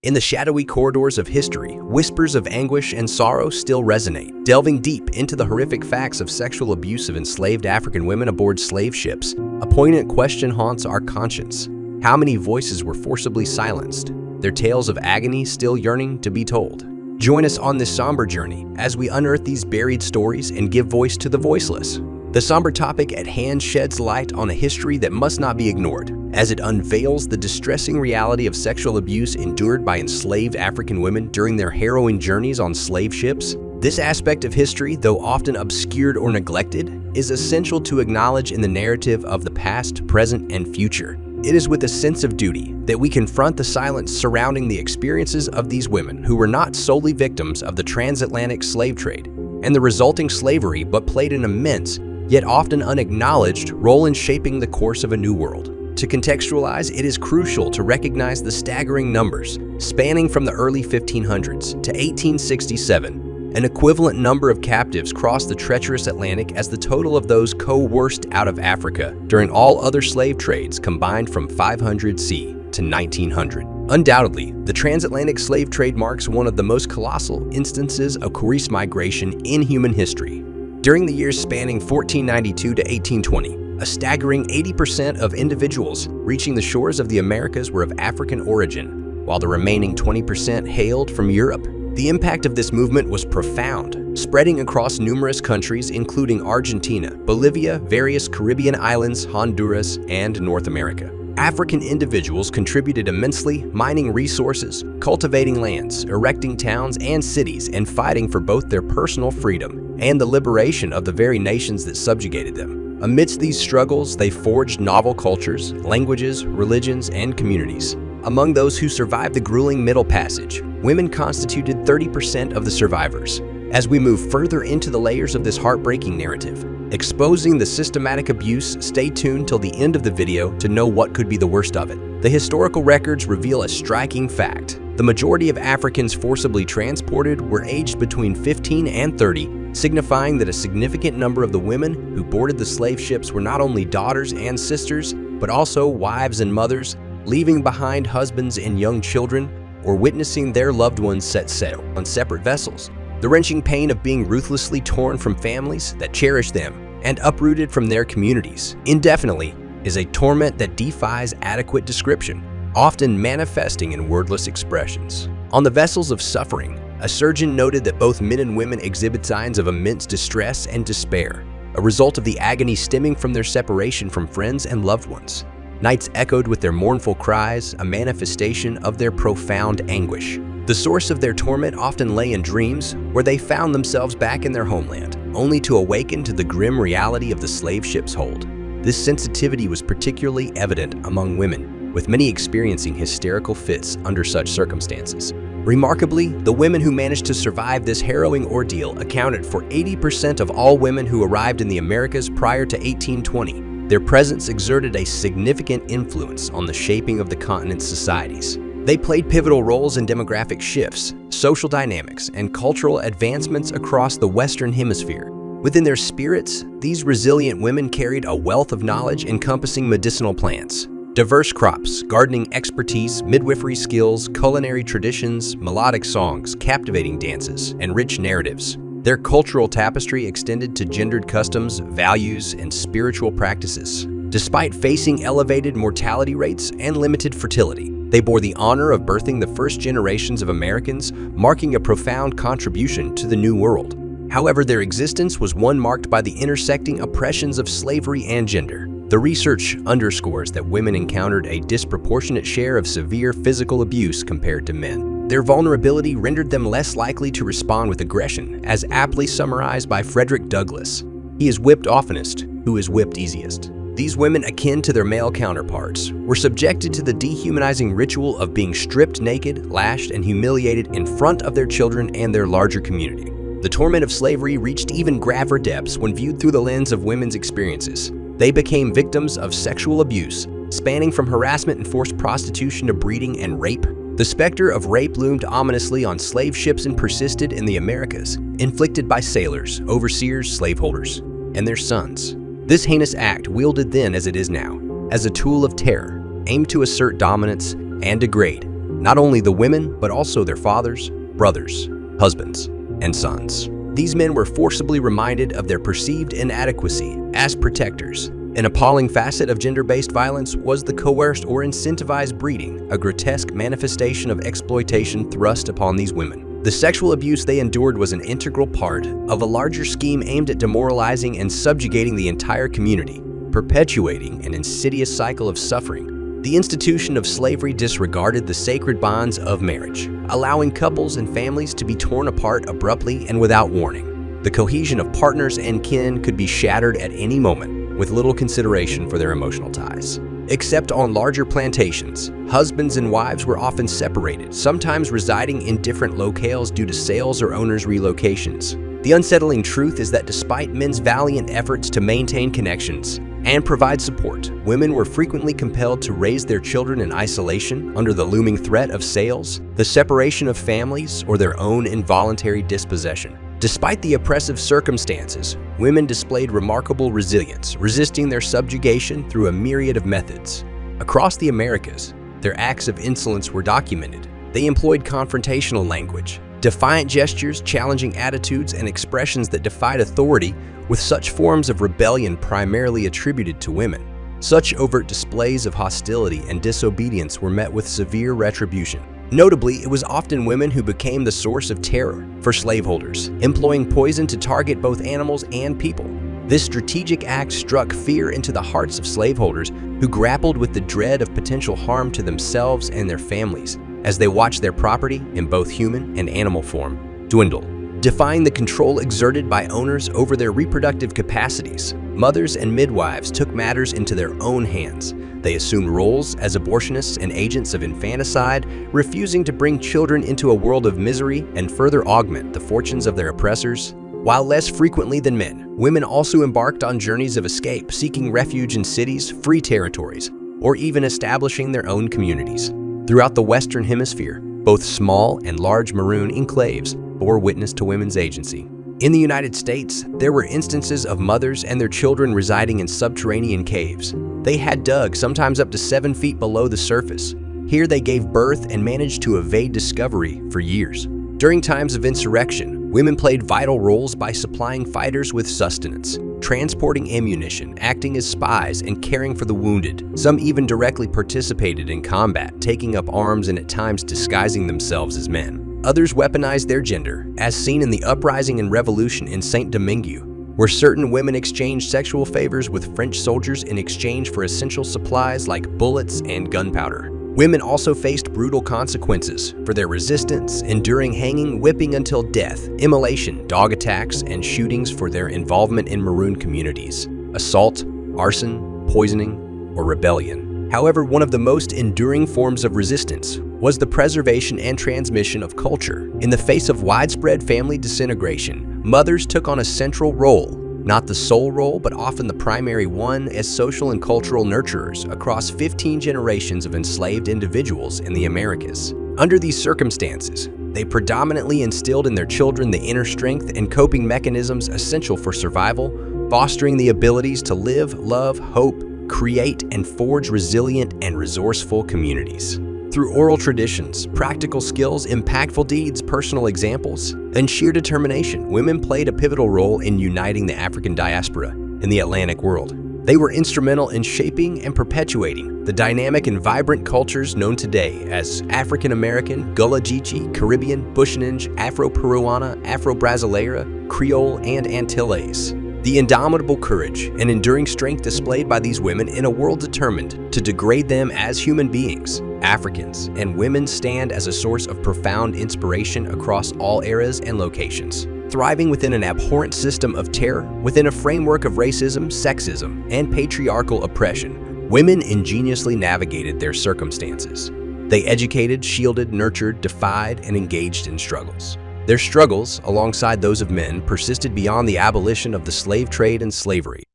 In the shadowy corridors of history, whispers of anguish and sorrow still resonate. Delving deep into the horrific facts of sexual abuse of enslaved African women aboard slave ships, a poignant question haunts our conscience. How many voices were forcibly silenced, their tales of agony still yearning to be told? Join us on this somber journey as we unearth these buried stories and give voice to the voiceless. The somber topic at hand sheds light on a history that must not be ignored, as it unveils the distressing reality of sexual abuse endured by enslaved African women during their harrowing journeys on slave ships. This aspect of history, though often obscured or neglected, is essential to acknowledge in the narrative of the past, present, and future. It is with a sense of duty that we confront the silence surrounding the experiences of these women who were not solely victims of the transatlantic slave trade and the resulting slavery, but played an immense, yet often unacknowledged, role in shaping the course of a new world. To contextualize, it is crucial to recognize the staggering numbers, spanning from the early 1500s to 1867. An equivalent number of captives crossed the treacherous Atlantic as the total of those coerced out of Africa during all other slave trades combined from 500 CE to 1900. Undoubtedly, the transatlantic slave trade marks one of the most colossal instances of coerced migration in human history. During the years spanning 1492 to 1820, a staggering 80% of individuals reaching the shores of the Americas were of African origin, while the remaining 20% hailed from Europe. The impact of this movement was profound, spreading across numerous countries including Argentina, Bolivia, various Caribbean islands, Honduras, and North America. African individuals contributed immensely, mining resources, cultivating lands, erecting towns and cities, and fighting for both their personal freedom and the liberation of the very nations that subjugated them. Amidst these struggles, they forged novel cultures, languages, religions, and communities. Among those who survived the grueling Middle Passage, women constituted 30% of the survivors. As we move further into the layers of this heartbreaking narrative, exposing the systematic abuse, stay tuned till the end of the video to know what could be the worst of it. The historical records reveal a striking fact. The majority of Africans forcibly transported were aged between 15 and 30, signifying that a significant number of the women who boarded the slave ships were not only daughters and sisters, but also wives and mothers, leaving behind husbands and young children, or witnessing their loved ones set sail on separate vessels. The wrenching pain of being ruthlessly torn from families that cherish them and uprooted from their communities indefinitely is a torment that defies adequate description, often manifesting in wordless expressions. On the vessels of suffering, a surgeon noted that both men and women exhibit signs of immense distress and despair, a result of the agony stemming from their separation from friends and loved ones. Nights echoed with their mournful cries, a manifestation of their profound anguish. The source of their torment often lay in dreams, where they found themselves back in their homeland, only to awaken to the grim reality of the slave ship's hold. This sensitivity was particularly evident among women, with many experiencing hysterical fits under such circumstances. Remarkably, the women who managed to survive this harrowing ordeal accounted for 80% of all women who arrived in the Americas prior to 1820. Their presence exerted a significant influence on the shaping of the continent's societies. They played pivotal roles in demographic shifts, social dynamics, and cultural advancements across the Western Hemisphere. Within their spirits, these resilient women carried a wealth of knowledge encompassing medicinal plants, diverse crops, gardening expertise, midwifery skills, culinary traditions, melodic songs, captivating dances, and rich narratives. Their cultural tapestry extended to gendered customs, values, and spiritual practices. Despite facing elevated mortality rates and limited fertility, they bore the honor of birthing the first generations of Americans, marking a profound contribution to the New World. However, their existence was one marked by the intersecting oppressions of slavery and gender. The research underscores that women encountered a disproportionate share of severe physical abuse compared to men. Their vulnerability rendered them less likely to respond with aggression, as aptly summarized by Frederick Douglass. He is whipped oftenest who is whipped easiest. These women, akin to their male counterparts, were subjected to the dehumanizing ritual of being stripped naked, lashed, and humiliated in front of their children and their larger community. The torment of slavery reached even graver depths when viewed through the lens of women's experiences. They became victims of sexual abuse, spanning from harassment and forced prostitution to breeding and rape. The specter of rape loomed ominously on slave ships and persisted in the Americas, inflicted by sailors, overseers, slaveholders, and their sons. This heinous act, wielded then as it is now, as a tool of terror, aimed to assert dominance and degrade, not only the women, but also their fathers, brothers, husbands, and sons. These men were forcibly reminded of their perceived inadequacy as protectors. An appalling facet of gender-based violence was the coerced or incentivized breeding, a grotesque manifestation of exploitation thrust upon these women. The sexual abuse they endured was an integral part of a larger scheme aimed at demoralizing and subjugating the entire community, perpetuating an insidious cycle of suffering. The institution of slavery disregarded the sacred bonds of marriage, allowing couples and families to be torn apart abruptly and without warning. The cohesion of partners and kin could be shattered at any moment, with little consideration for their emotional ties. Except on larger plantations, husbands and wives were often separated, sometimes residing in different locales due to sales or owners' relocations. The unsettling truth is that despite men's valiant efforts to maintain connections and provide support, women were frequently compelled to raise their children in isolation under the looming threat of sales, the separation of families, or their own involuntary dispossession. Despite the oppressive circumstances, women displayed remarkable resilience, resisting their subjugation through a myriad of methods. Across the Americas, their acts of insolence were documented. They employed confrontational language, defiant gestures, challenging attitudes, and expressions that defied authority, with such forms of rebellion primarily attributed to women. Such overt displays of hostility and disobedience were met with severe retribution. Notably, it was often women who became the source of terror for slaveholders, employing poison to target both animals and people. This strategic act struck fear into the hearts of slaveholders who grappled with the dread of potential harm to themselves and their families as they watched their property, in both human and animal form, dwindle. Defying the control exerted by owners over their reproductive capacities, mothers and midwives took matters into their own hands. They assumed roles as abortionists and agents of infanticide, refusing to bring children into a world of misery and further augment the fortunes of their oppressors. While less frequently than men, women also embarked on journeys of escape, seeking refuge in cities, free territories, or even establishing their own communities. Throughout the Western Hemisphere, both small and large maroon enclaves bore witness to women's agency. In the United States, there were instances of mothers and their children residing in subterranean caves. They had dug sometimes up to 7 feet below the surface. Here they gave birth and managed to evade discovery for years. During times of insurrection, women played vital roles by supplying fighters with sustenance, transporting ammunition, acting as spies, and caring for the wounded. Some even directly participated in combat, taking up arms and at times disguising themselves as men. Others weaponized their gender, as seen in the uprising and revolution in Saint Domingue, where certain women exchanged sexual favors with French soldiers in exchange for essential supplies like bullets and gunpowder. Women also faced brutal consequences for their resistance, enduring hanging, whipping until death, immolation, dog attacks, and shootings for their involvement in maroon communities, assault, arson, poisoning, or rebellion. However, one of the most enduring forms of resistance was the preservation and transmission of culture. In the face of widespread family disintegration, mothers took on a central role, not the sole role, but often the primary one, as social and cultural nurturers across 15 generations of enslaved individuals in the Americas. Under these circumstances, they predominantly instilled in their children the inner strength and coping mechanisms essential for survival, fostering the abilities to live, love, hope, create, and forge resilient and resourceful communities. Through oral traditions, practical skills, impactful deeds, personal examples, and sheer determination, women played a pivotal role in uniting the African diaspora in the Atlantic world. They were instrumental in shaping and perpetuating the dynamic and vibrant cultures known today as African American, Gullah Geechee, Caribbean, Bushnenge, Afro-Peruana, Afro-Brasileira, Creole, and Antilles. The indomitable courage and enduring strength displayed by these women in a world determined to degrade them as human beings, Africans and women stand as a source of profound inspiration across all eras and locations. Thriving within an abhorrent system of terror, within a framework of racism, sexism, and patriarchal oppression, women ingeniously navigated their circumstances. They educated, shielded, nurtured, defied, and engaged in struggles. Their struggles, alongside those of men, persisted beyond the abolition of the slave trade and slavery.